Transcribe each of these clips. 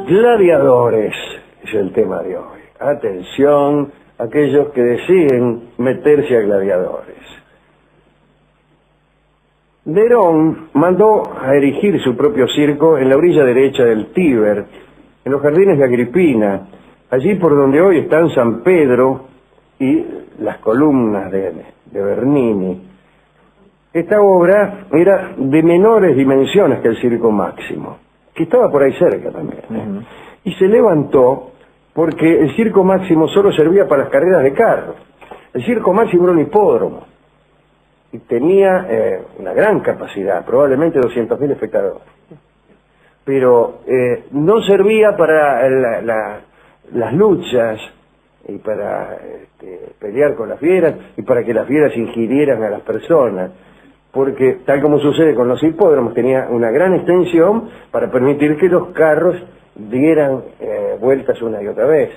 Gladiadores es el tema de hoy. Atención, aquellos que deseen meterse a gladiadores. Nerón mandó a erigir su propio circo en la orilla derecha del Tíber, en los jardines de Agripina, allí por donde hoy están San Pedro y las columnas de Bernini. Esta obra era de menores dimensiones que el Circo Máximo, que estaba por ahí cerca también. Y se levantó porque el Circo Máximo solo servía para las carreras de carros. El Circo Máximo era un hipódromo y tenía una gran capacidad, probablemente 200.000 espectadores. Pero no servía para las luchas y para pelear con las fieras y para que las fieras ingirieran a las personas, porque tal como sucede con los hipódromos, tenía una gran extensión para permitir que los carros dieran vueltas una y otra vez,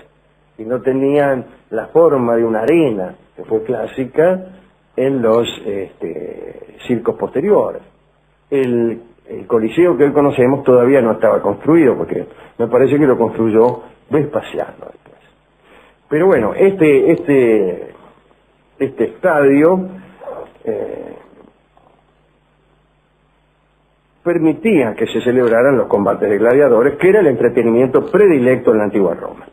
y no tenían la forma de una arena, que fue clásica en los circos posteriores. El Coliseo que hoy conocemos todavía no estaba construido, porque me parece que lo construyó Vespasiano después. Pero bueno, este estadio permitía que se celebraran los combates de gladiadores, que era el entretenimiento predilecto en la antigua Roma.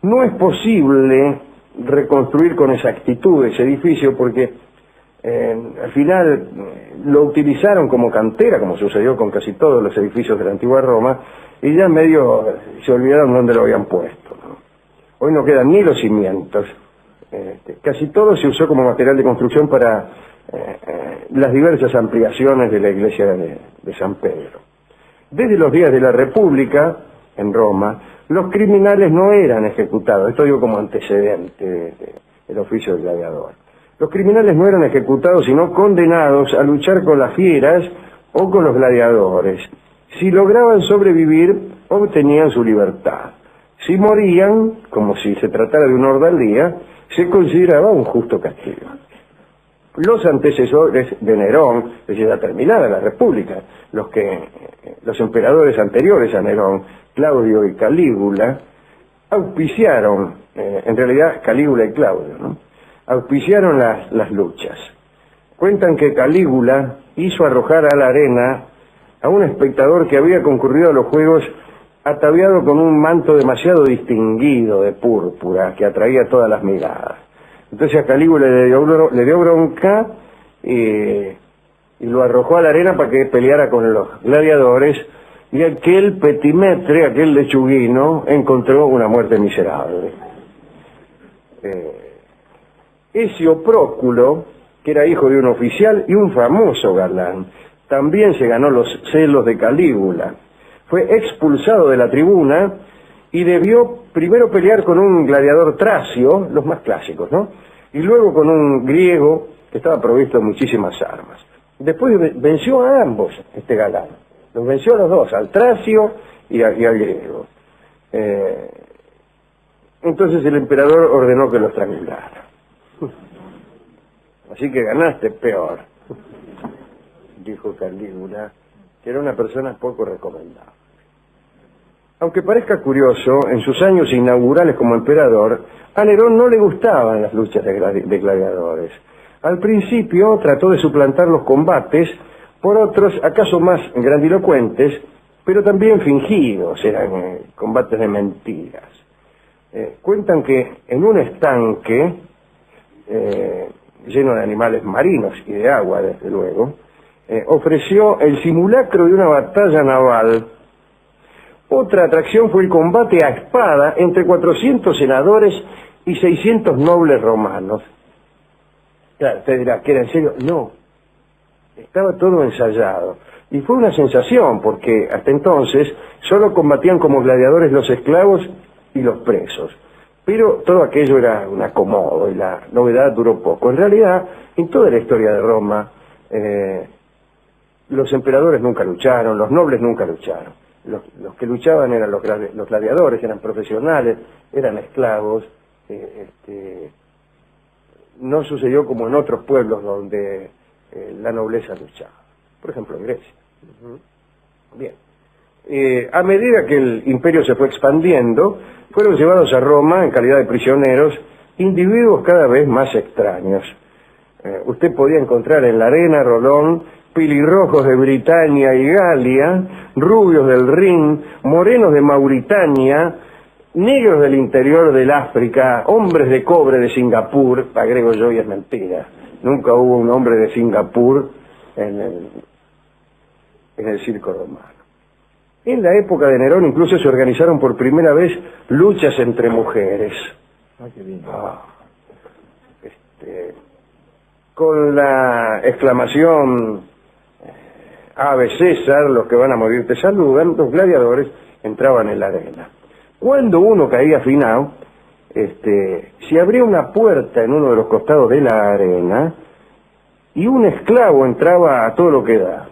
No es posible reconstruir con exactitud ese edificio porque al final lo utilizaron como cantera, como sucedió con casi todos los edificios de la antigua Roma, y ya medio se olvidaron dónde lo habían puesto, ¿no? Hoy no quedan ni los cimientos. Casi todo se usó como material de construcción para las diversas ampliaciones de la iglesia de San Pedro. Desde los días de la República, en Roma, los criminales no eran ejecutados. Esto digo como antecedente del oficio de gladiador. Los criminales no eran ejecutados, sino condenados a luchar con las fieras o con los gladiadores. Si lograban sobrevivir, obtenían su libertad. Si morían, como si se tratara de una ordalía, se consideraba un justo castigo. Los antecesores de Nerón, es decir, ya terminada la República, los emperadores anteriores a Nerón, Claudio y Calígula, auspiciaron, en realidad Calígula y Claudio, ¿no?, auspiciaron las luchas. Cuentan que Calígula hizo arrojar a la arena a un espectador que había concurrido a los juegos ataviado con un manto demasiado distinguido de púrpura que atraía todas las miradas. Entonces a Calígula le dio bronca y lo arrojó a la arena para que peleara con los gladiadores, y aquel petimetre, aquel lechuguino, encontró una muerte miserable. Ese Próculo, que era hijo de un oficial y un famoso galán, también se ganó los celos de Calígula. Fue expulsado de la tribuna y debió primero pelear con un gladiador tracio, los más clásicos, ¿no?, y luego con un griego que estaba provisto de muchísimas armas. Después venció a ambos, este galán. Los venció a los dos, al tracio y al griego. Entonces el emperador ordenó que los estrangulara. Así que ganaste peor, dijo Calígula, que era una persona poco recomendable. Aunque parezca curioso, en sus años inaugurales como emperador, a Nerón no le gustaban las luchas de gladiadores. Al principio trató de suplantar los combates por otros, acaso más grandilocuentes, pero también fingidos, eran combates de mentiras. Cuentan que en un estanque lleno de animales marinos y de agua, desde luego, ofreció el simulacro de una batalla naval. Otra atracción fue el combate a espada entre 400 senadores y 600 nobles romanos. Claro, usted dirá, ¿que era en serio? No, estaba todo ensayado. Y fue una sensación, porque hasta entonces solo combatían como gladiadores los esclavos y los presos. Pero todo aquello era un acomodo y la novedad duró poco. En realidad, en toda la historia de Roma, los emperadores nunca lucharon, los nobles nunca lucharon. Los que luchaban eran los gladiadores, eran profesionales, eran esclavos. No sucedió como en otros pueblos donde la nobleza luchaba. Por ejemplo, en Grecia. Bien. A medida que el imperio se fue expandiendo, fueron llevados a Roma en calidad de prisioneros individuos cada vez más extraños. Usted podía encontrar en la arena, Rolón, pelirrojos de Britania y Galia, rubios del Rin, morenos de Mauritania, negros del interior del África, hombres de cobre de Singapur, agrego yo y es mentira. Nunca hubo un hombre de Singapur en el circo romano. En la época de Nerón incluso se organizaron por primera vez luchas entre mujeres. Ah, qué bien. Con la exclamación Ave César, los que van a morir te saludan, los gladiadores entraban en la arena. Cuando uno caía finado, se abría una puerta en uno de los costados de la arena y un esclavo entraba a todo lo que da.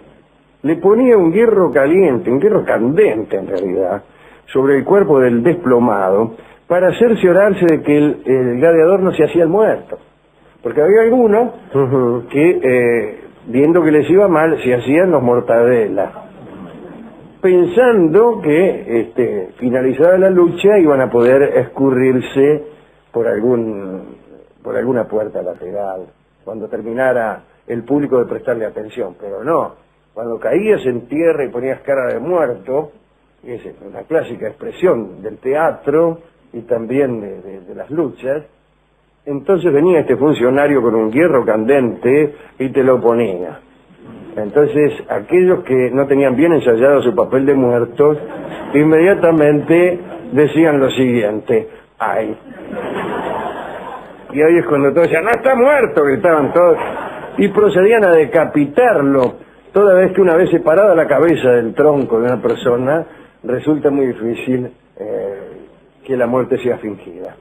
Le ponía un hierro caliente, un hierro candente en realidad, sobre el cuerpo del desplomado para cerciorarse de que el gladiador no se hacía el muerto. Porque había algunos que, viendo que les iba mal, se hacían los mortadelas, pensando que finalizada la lucha iban a poder escurrirse por alguna puerta lateral, cuando terminara el público de prestarle atención. Pero no, cuando caías en tierra y ponías cara de muerto, es una clásica expresión del teatro y también de las luchas, entonces venía este funcionario con un hierro candente y te lo ponía. Entonces, aquellos que no tenían bien ensayado su papel de muertos, inmediatamente decían lo siguiente: ¡ay! Y ahí es cuando todos decían: ¡no está muerto!, gritaban todos, y procedían a decapitarlo. Toda vez que una vez separada la cabeza del tronco de una persona, resulta muy difícil que la muerte sea fingida.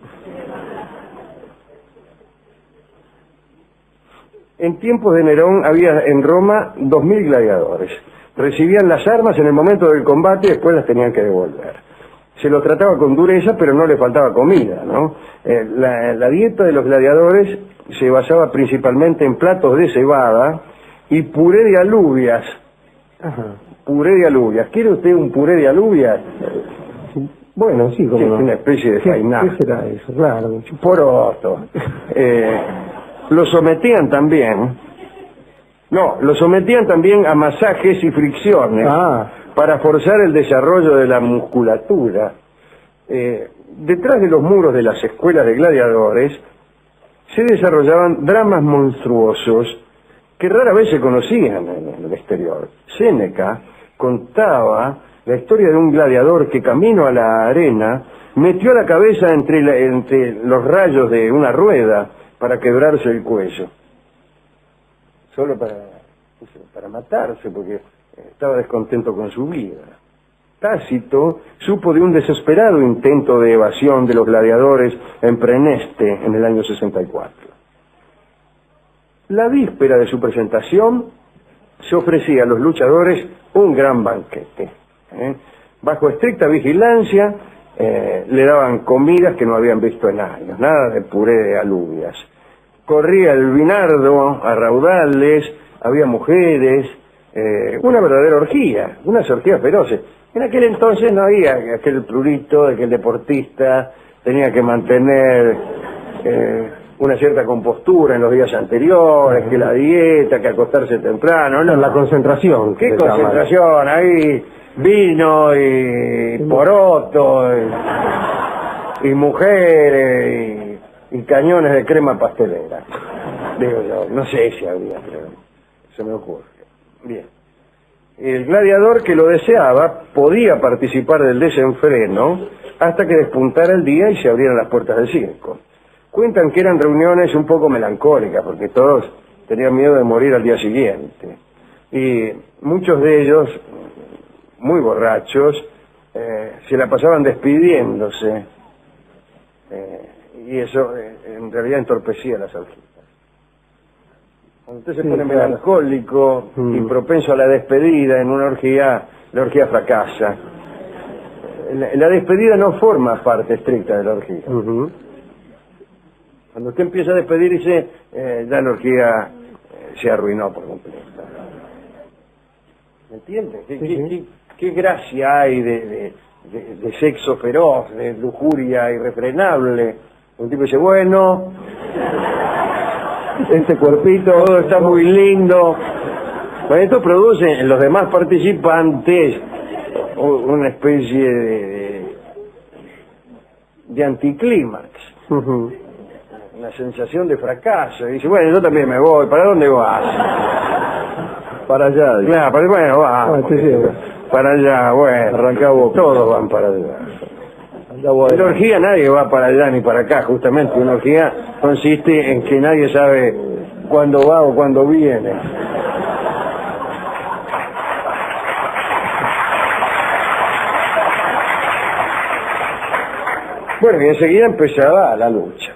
En tiempos de Nerón había en Roma 2000 gladiadores. Recibían las armas en el momento del combate y después las tenían que devolver. Se los trataba con dureza, pero no les faltaba comida, ¿no? La dieta de los gladiadores se basaba principalmente en platos de cebada y puré de alubias. Ajá. Puré de alubias. ¿Quiere usted un puré de alubias? Bueno, sí, como Sí, no. es una especie de fainá. ¿Qué será eso? Claro. Poroto. Lo sometían también a masajes y fricciones para forzar el desarrollo de la musculatura. Detrás de los muros de las escuelas de gladiadores se desarrollaban dramas monstruosos que rara vez se conocían en el exterior. Séneca contaba la historia de un gladiador que camino a la arena metió la cabeza entre los rayos de una rueda para quebrarse el cuello, solo para matarse, porque estaba descontento con su vida. Tácito supo de un desesperado intento de evasión de los gladiadores en Preneste en el año 64. La víspera de su presentación se ofrecía a los luchadores un gran banquete. Bajo estricta vigilancia le daban comidas que no habían visto en años, nada de puré de alubias. Corría el vinardo a raudales, había mujeres, una verdadera orgía, unas orgías feroces. En aquel entonces no había aquel prurito de que el deportista tenía que mantener una cierta compostura en los días anteriores, que la dieta, que acostarse temprano. No, la concentración. ¿Qué concentración? Ahí vino y poroto y mujeres y cañones de crema pastelera. Digo yo, no sé si había, pero se me ocurre. Bien. El gladiador que lo deseaba podía participar del desenfreno hasta que despuntara el día y se abrieran las puertas del circo. Cuentan que eran reuniones un poco melancólicas, porque todos tenían miedo de morir al día siguiente. Y muchos de ellos, muy borrachos, se la pasaban despidiéndose. Y eso en realidad entorpecía las orgías. Cuando usted se pone melancólico y propenso a la despedida en una orgía, la orgía fracasa. La despedida no forma parte estricta de la orgía. Cuando usted empieza a despedirse, ya la orgía se arruinó por completo. ¿Me entiende? qué gracia hay de sexo feroz, de lujuria irrefrenable. Un tipo dice, bueno, este cuerpito, todo está muy lindo. Bueno, esto produce en los demás participantes una especie de anticlímax. Una sensación de fracaso. Y dice, bueno, yo también me voy. ¿Para dónde vas? Para allá. Claro, bueno, va. Para allá, bueno. Arrancamos. Todos van para allá. En la orgía nadie va para allá ni para acá, justamente. Una orgía consiste en que nadie sabe cuándo va o cuándo viene. Bueno, y enseguida empezaba la lucha.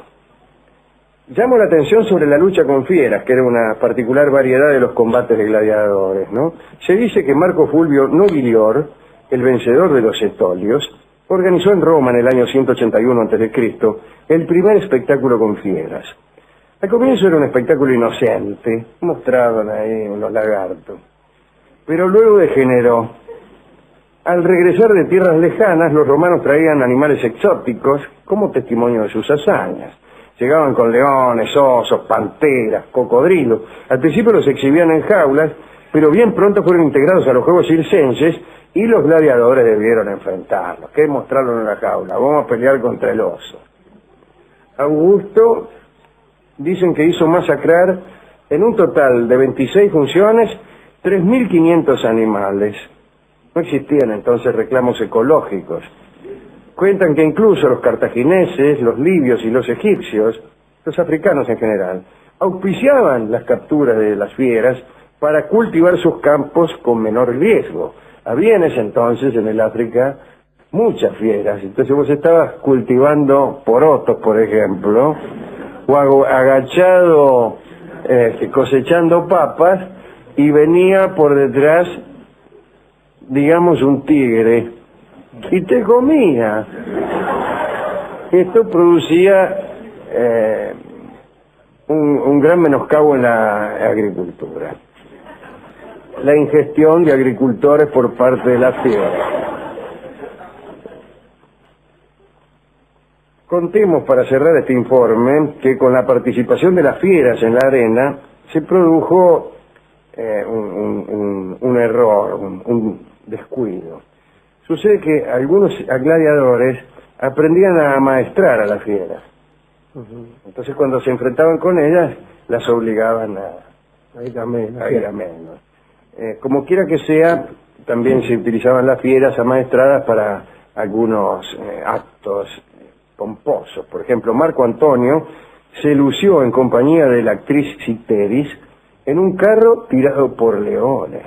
Llamo la atención sobre la lucha con fieras, que era una particular variedad de los combates de gladiadores, ¿no? Se dice que Marco Fulvio Nobilior, el vencedor de los etolios, organizó en Roma en el año 181 a.C. el primer espectáculo con fieras. Al comienzo era un espectáculo inocente, mostraban ahí unos lagartos, pero luego degeneró. Al regresar de tierras lejanas, los romanos traían animales exóticos como testimonio de sus hazañas. Llegaban con leones, osos, panteras, cocodrilos. Al principio los exhibían en jaulas, pero bien pronto fueron integrados a los juegos circenses y los gladiadores debieron enfrentarlos. ¿Qué mostraron en la jaula? Vamos a pelear contra el oso. Augusto dicen que hizo masacrar en un total de 26 funciones 3.500 animales. No existían entonces reclamos ecológicos. Cuentan que incluso los cartagineses, los libios y los egipcios, los africanos en general, auspiciaban las capturas de las fieras para cultivar sus campos con menor riesgo. Había en ese entonces en el África muchas fieras. Entonces vos estabas cultivando porotos, por ejemplo, o agachado cosechando papas, y venía por detrás, digamos, un tigre y te comía. Esto producía un gran menoscabo en la agricultura. La ingestión de agricultores por parte de la fiera. Contemos, para cerrar este informe, que con la participación de las fieras en la arena se produjo un error, un descuido. Sucede que algunos gladiadores aprendían a amaestrar a las fieras. Entonces cuando se enfrentaban con ellas, las obligaban a ir a menos. Como quiera que sea, también se utilizaban las fieras amaestradas para algunos actos pomposos. Por ejemplo, Marco Antonio se lució en compañía de la actriz Citeris en un carro tirado por leones.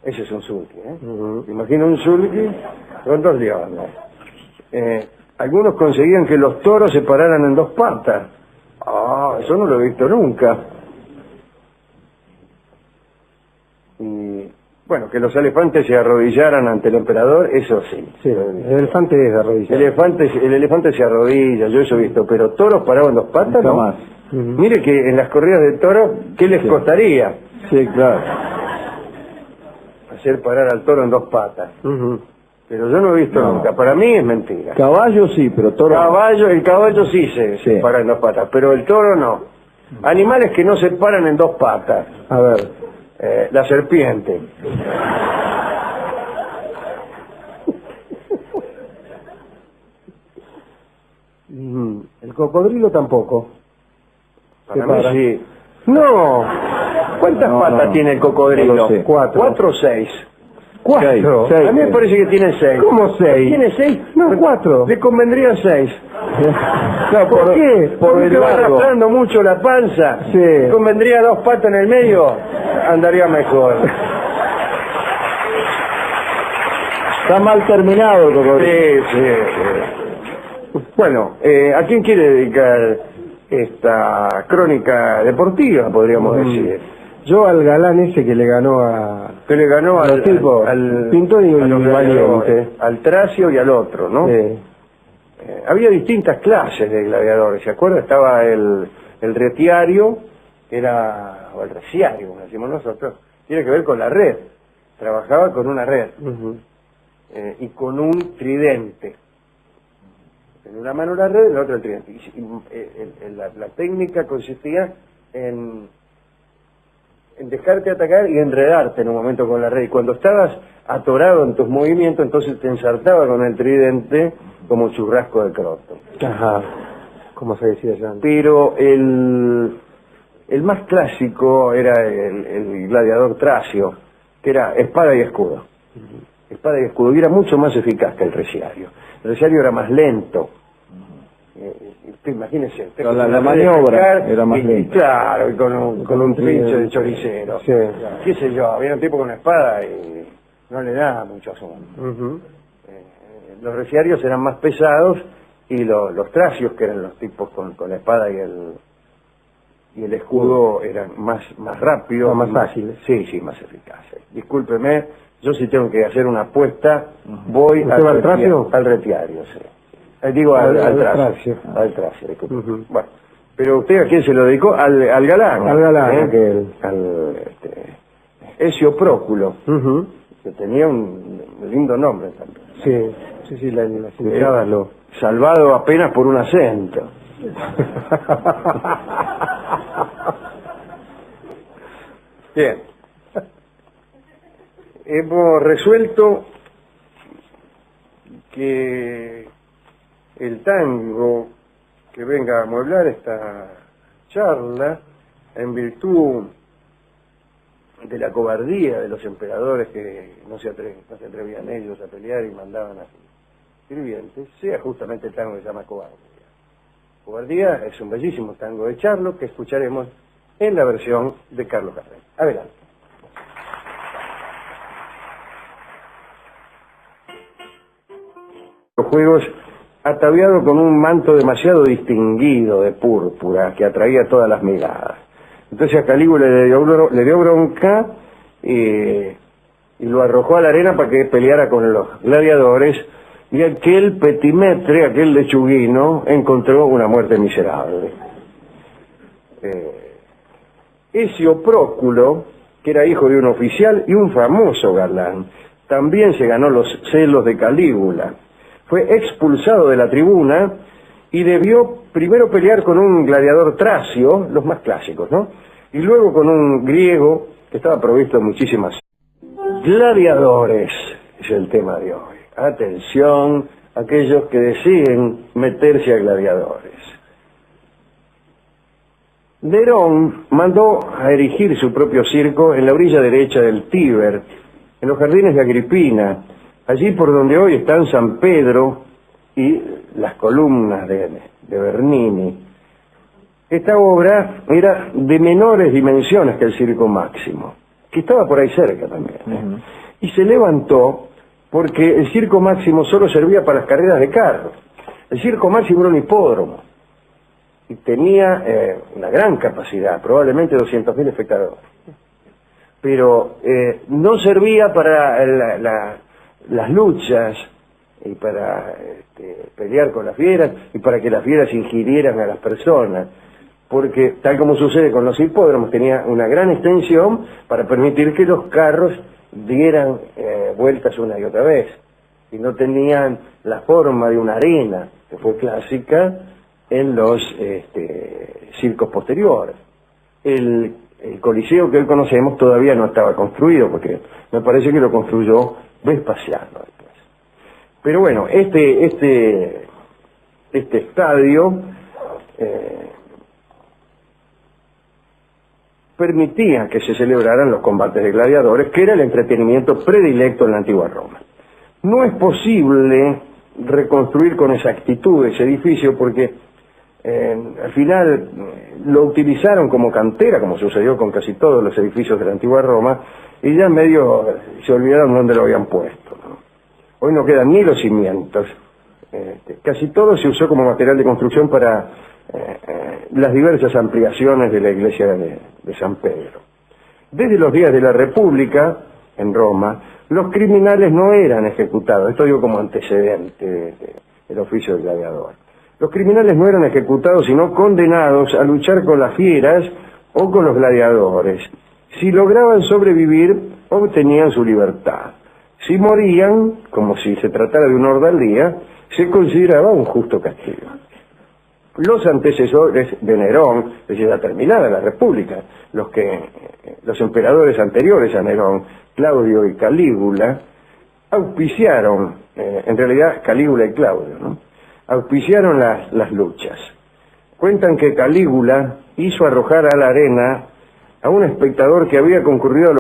Ese es un sulky, ¿eh? Imagina un sulky con 2 leones. Algunos conseguían que los toros se pararan en 2 patas. Ah, eso no lo he visto nunca. Y bueno, que los elefantes se arrodillaran ante el emperador, eso sí. Sí, el elefante es de arrodillar. El elefante se arrodilla, yo eso he visto, pero toros parados en 2 patas, ¿no? Más. Mire que en las corridas de toros, ¿qué les costaría? Sí, claro. Hacer parar al toro en 2 patas. Pero yo no he visto nunca. Para mí es mentira. Caballo sí, pero toro El caballo sí se para en 2 patas, pero el toro no. Animales que no se paran en 2 patas. A ver. La serpiente. El cocodrilo tampoco. Para mí sí. No. ¿Cuántas patas tiene el cocodrilo? No sé. 4. 4 o 6. 4. A mí me parece que tiene 6. ¿Cómo 6? ¿Tiene 6? No, 4. Le convendría 6. No, ¿Por qué? Por el va largo. arrastrando mucho la panza. Sí. Le convendría 2 patas en el medio, andaría mejor. Está mal terminado el cocodrilo. Sí. Bueno, ¿a quién quiere dedicar esta crónica deportiva, podríamos decir? Yo al galán ese que le ganó a... Que le ganó al tipo, al Pintor y a los Valiente. gladiadores, al Tracio y al otro, ¿no? Sí. Había distintas clases de gladiadores, ¿se acuerda? Estaba el retiario, o el reciario, como decimos nosotros, tiene que ver con la red. trabajaba con una red y con un tridente. En una mano la red, en la otra el tridente. La técnica consistía en dejarte atacar y enredarte en un momento con la red. Y cuando estabas atorado en tus movimientos, entonces te ensartaba con el tridente como churrasco de croto. Ajá, como se decía ya. Pero el más clásico era el gladiador tracio, que era espada y escudo. Espada y escudo, y era mucho más eficaz que el resiario. El resiario era más lento. Imagínese, la maniobra era más lenta. Claro, y con un trinche de choricero. Sí. Qué sé yo, había un tipo con una espada y no le daba mucho asombro. Los resiarios eran más pesados y los tracios, que eran los tipos con la espada y el escudo, eran más rápidos, más fáciles. Sí, más eficaces. Discúlpeme, yo sí tengo que hacer una apuesta, voy al tracio. Al retiario, sí. Digo al tracio. Al tracio, disculpe. Bueno, pero usted, ¿a quién se lo dedicó? Al galán. Al galán, al Ezio Próculo, que tenía un lindo nombre también. Sí, la significaba salvado apenas por un acento. Bien. Hemos resuelto que el tango que venga a amueblar esta charla, en virtud de la cobardía de los emperadores que no se atrevían ellos a pelear y mandaban a sus sirvientes, sea justamente el tango que se llama Cobardía. Cobardía es un bellísimo tango de Charlo que escucharemos en la versión de Carlos Gardel. Adelante. Los juegos, ataviado con un manto demasiado distinguido de púrpura que atraía todas las miradas. Entonces a Calígula le dio bronca y lo arrojó a la arena para que peleara con los gladiadores, y aquel petimetre, aquel lechuguino, encontró una muerte miserable. Ezio Próculo, que era hijo de un oficial y un famoso galán, también se ganó los celos de Calígula. Fue expulsado de la tribuna y debió primero pelear con un gladiador tracio, los más clásicos, ¿no? Y luego con un griego que estaba provisto de muchísimas. Gladiadores es el tema de hoy. Atención, aquellos que deseen meterse a gladiadores. Nerón mandó a erigir su propio circo en la orilla derecha del Tíber, en los jardines de Agripina, allí por donde hoy están San Pedro y las columnas de Bernini. Esta obra era de menores dimensiones que el Circo Máximo, que estaba por ahí cerca también. Y se levantó porque el Circo Máximo solo servía para las carreras de carros. El Circo Máximo era un hipódromo y tenía una gran capacidad, probablemente 200.000 espectadores. Pero no servía para las luchas y para pelear con las fieras y para que las fieras ingirieran a las personas, porque tal como sucede con los hipódromos, tenía una gran extensión para permitir que los carros dieran vueltas una y otra vez, y no tenían la forma de una arena, que fue clásica en los circos posteriores. El Coliseo que hoy conocemos todavía no estaba construido, porque me parece que lo construyó Vespasiano después. Pero bueno, este estadio permitía que se celebraran los combates de gladiadores, que era el entretenimiento predilecto en la antigua Roma. No es posible reconstruir con exactitud ese edificio porque al final lo utilizaron como cantera, como sucedió con casi todos los edificios de la antigua Roma, y ya medio se olvidaron dónde lo habían puesto, ¿no? Hoy no quedan ni los cimientos. Casi todo se usó como material de construcción para las diversas ampliaciones de la iglesia de San Pedro. Desde los días de la República, en Roma, los criminales no eran ejecutados. Esto digo como antecedente del oficio del gladiador. Los criminales no eran ejecutados, sino condenados a luchar con las fieras o con los gladiadores. Si lograban sobrevivir, obtenían su libertad. Si morían, como si se tratara de una ordalía, se consideraba un justo castigo. Los antecesores de Nerón, es decir, ya terminada la República, los emperadores anteriores a Nerón, Claudio y Calígula, auspiciaron, en realidad Calígula y Claudio, ¿no?, auspiciaron las luchas. Cuentan que Calígula hizo arrojar a la arena a un espectador que había concurrido a